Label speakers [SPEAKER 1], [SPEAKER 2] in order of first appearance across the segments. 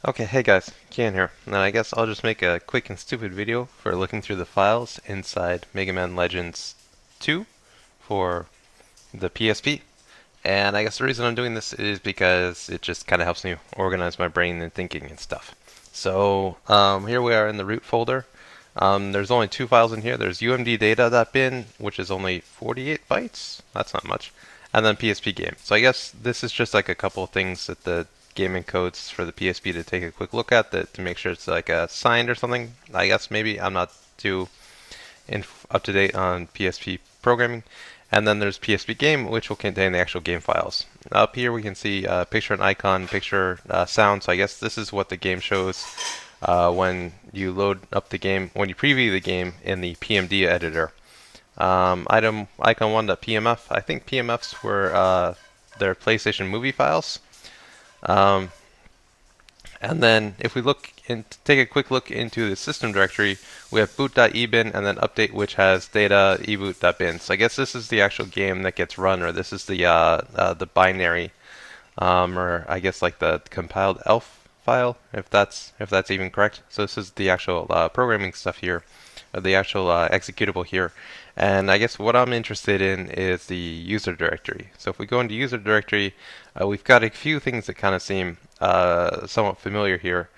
[SPEAKER 1] Okay, hey guys, Kian here. Now I guess I'll just make a quick and stupid video for looking through the files inside Mega Man Legends 2 for the PSP. And I guess the reason I'm doing this is because it just kind of helps me organize my brain and thinking and stuff. So here we are in the root folder. There's only two files in here. There's umddata.bin, which is only 48 bytes. That's not much. And then PSP game. So I guess this is just like a couple of things that the gaming codes for the PSP to take a quick look at that to make sure it's like signed or something. I guess maybe I'm not too up to date on PSP programming. And then there's PSP game, which will contain the actual game files. Up here we can see picture and icon, picture, sound. So I guess this is what the game shows when you load up the game, when you preview the game in the PMD editor. Item icon 1.pmf. I think PMFs were their PlayStation movie files. Um, and then if we look and take a quick look into the system directory, we have boot.ebin and then update, which has data eboot.bin. So I guess this is the actual game that gets run, or this is the binary, or I guess like the compiled elf file, if that's even correct. So this is the actual programming stuff here, or the actual executable here. And I guess what I'm interested in is the user directory. So if we go into user directory, we've got a few things that kind of seem somewhat familiar here.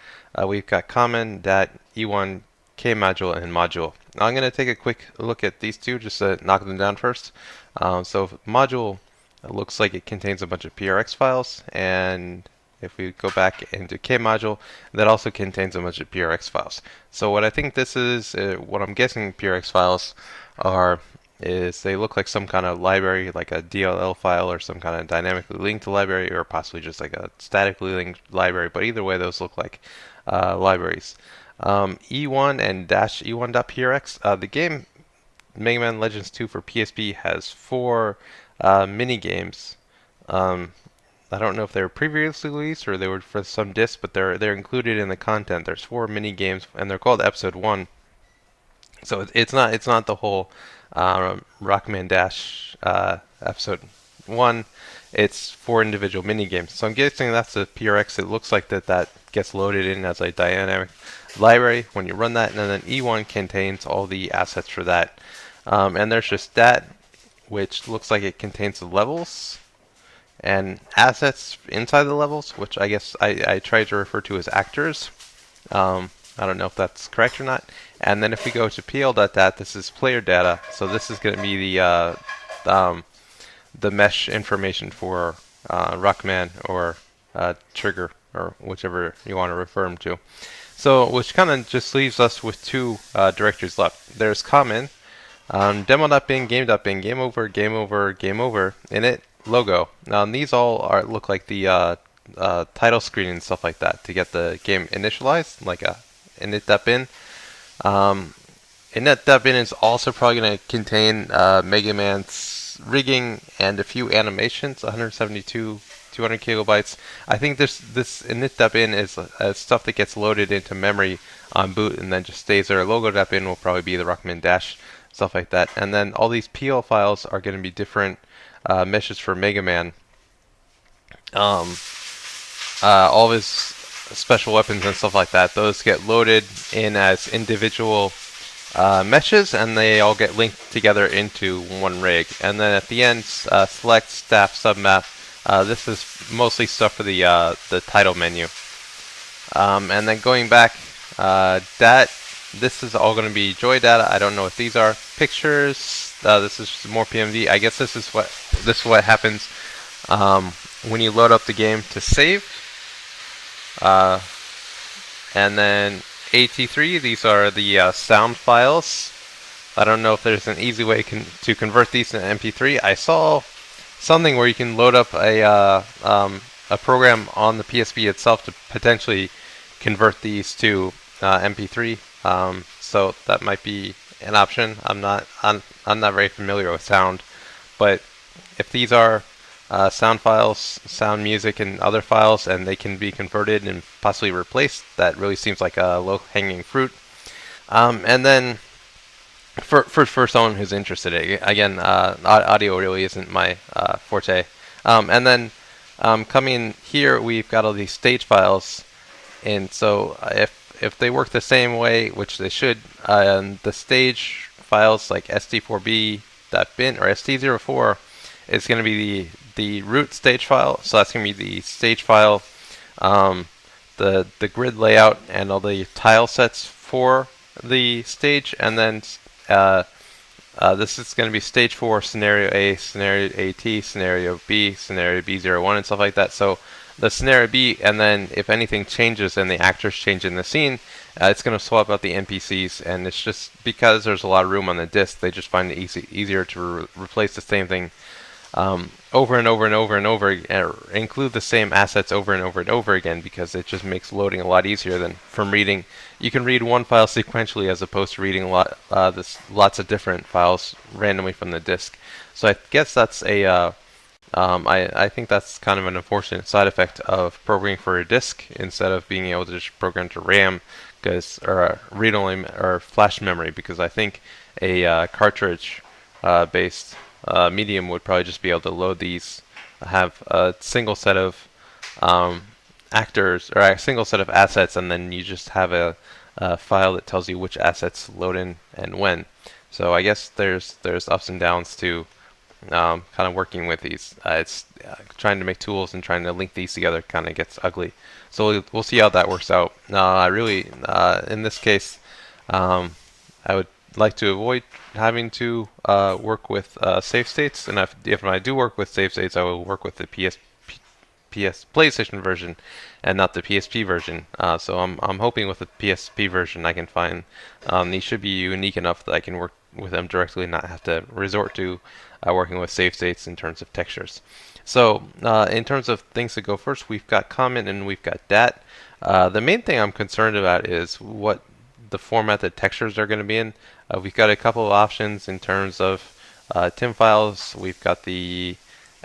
[SPEAKER 1] We've got common, dat, E1, K module, and module. Now I'm going to take a quick look at these two just to knock them down first. So module looks like it contains a bunch of PRX files, and if we go back into K module, that also contains a bunch of PRX files. So what I think this is, what I'm guessing PRX files are, is they look like some kind of library, like a DLL file or some kind of dynamically linked library, or possibly just like a statically linked library. But either way, those look like libraries. E1 and -E1.prx. The game Mega Man Legends 2 for PSP has four mini games. I don't know if they were previously released or they were for some disc, but they're included in the content. There's four mini games, and they're called Episode 1. So it's not the whole Rockman Dash episode 1. It's four individual mini games. So I'm guessing that's the PRX. It looks like that gets loaded in as a dynamic library when you run that, and then E1 contains all the assets for that. And there's just that, which looks like it contains the levels and assets inside the levels, which I guess I try to refer to as actors. I don't know if that's correct or not. And then if we go to pl.dat, this is player data. So this is going to be the mesh information for Rockman or Trigger, or whichever you want to refer them to. So which kind of just leaves us with two directories left. There's common, demo.bin, game.bin, game over, game over, game over, init, logo. Now these all look like the title screen and stuff like that to get the game initialized, like a init.bin. Init.bin is also probably going to contain Mega Man's rigging and a few animations, 172, 200 kilobytes. I think this init.bin is stuff that gets loaded into memory on boot and then just stays there. Logo.bin will probably be the Rockman Dash, stuff like that. And then all these PL files are going to be different meshes for Mega Man. All of his special weapons and stuff like that, those get loaded in as individual meshes, and they all get linked together into one rig. And then at the end, select staff submap. This is mostly stuff for the title menu. And then going back, this is all going to be joy data. I don't know what these are. Pictures. This is just more PMD. I guess this is what happens when you load up the game to save. And then AT3, these are the sound files. I don't know if there's an easy way to convert these to MP3. I saw something where you can load up a program on the PSP itself to potentially convert these to MP3. So that might be an option. I'm not very familiar with sound, but if these are sound files, sound music, and other files, and they can be converted and possibly replaced, that really seems like a low-hanging fruit. And then for someone who's interested, again, audio really isn't my forte. And then coming here, we've got all these stage files. And so if they work the same way, which they should, the stage files like st4b.bin or st04 is going to be the root stage file. So that's going to be the stage file, um, the grid layout, and all the tile sets for the stage, and then this is going to be stage 4, scenario A, scenario AT, scenario B, scenario B01, and stuff like that. So the scenario B, and then if anything changes and the actors change in the scene, it's going to swap out the NPCs, and it's just because there's a lot of room on the disk, they just find it easier to replace the same thing over and over and over and over, include the same assets over and over and over again, because it just makes loading a lot easier than from reading. You can read one file sequentially as opposed to reading lots of different files randomly from the disk. So I guess that's I think that's kind of an unfortunate side effect of programming for a disk instead of being able to just program to RAM, or read-only or flash memory, because I think a cartridge based medium would probably just be able to load these, have a single set of actors or a single set of assets, and then you just have a file that tells you which assets load in and when. So I guess there's ups and downs to kind of working with these. It's trying to make tools and trying to link these together kind of gets ugly. So we'll see how that works out. I really, in this case, I would like to avoid having to work with save states, and if I do work with save states, I will work with the PlayStation version and not the PSP version. So I'm hoping with the PSP version I can find these should be unique enough that I can work with them directly and not have to resort to working with save states in terms of textures. So in terms of things to go first, we've got comment and we've got dat. The main thing I'm concerned about is what the format that textures are going to be in. We've got a couple of options in terms of TIM files. We've got the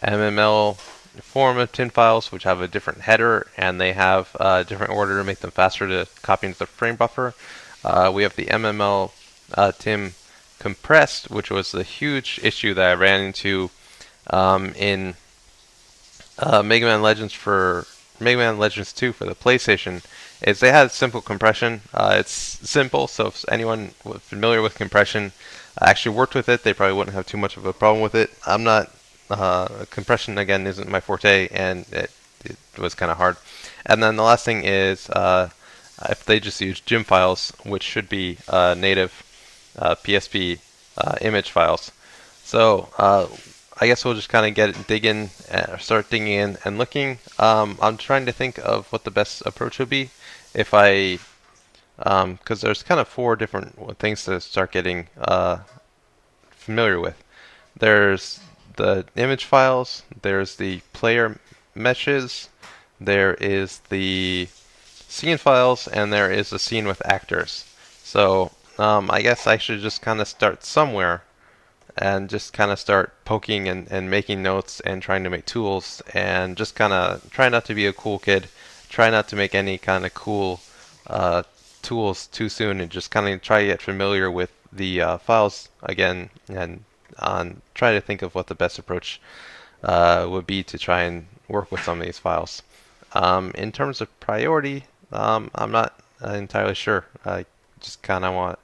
[SPEAKER 1] MML form of TIM files, which have a different header, and they have a different order to make them faster to copy into the frame buffer. We have the MML TIM compressed, which was the huge issue that I ran into in Megaman Legends 2 for the PlayStation. Is they had simple compression. It's simple, so if anyone familiar with compression actually worked with it, they probably wouldn't have too much of a problem with it. I'm not. Compression again isn't my forte, and it was kind of hard. And then the last thing is if they just use GIM files, which should be native PSP image files. So I guess we'll just kind of start digging in and looking. I'm trying to think of what the best approach would be if I, because there's kind of 4 different things to start getting familiar with. There's the image files, there's the player meshes, there is the scene files, and there is a scene with actors. So I guess I should just kind of start somewhere and just kind of start poking and making notes and trying to make tools, and just kind of try not to be a cool kid, try not to make any kind of cool tools too soon, and just kind of try to get familiar with the files again, and try to think of what the best approach would be to try and work with some of these files. In terms of priority, I'm not entirely sure. I just kind of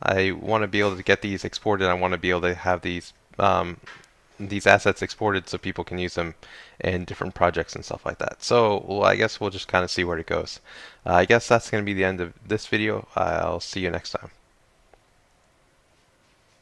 [SPEAKER 1] I want to be able to get these exported. I want to be able to have these assets exported so people can use them in different projects and stuff like that. So well, I guess we'll just kind of see where it goes. I guess that's going to be the end of this video. I'll see you next time.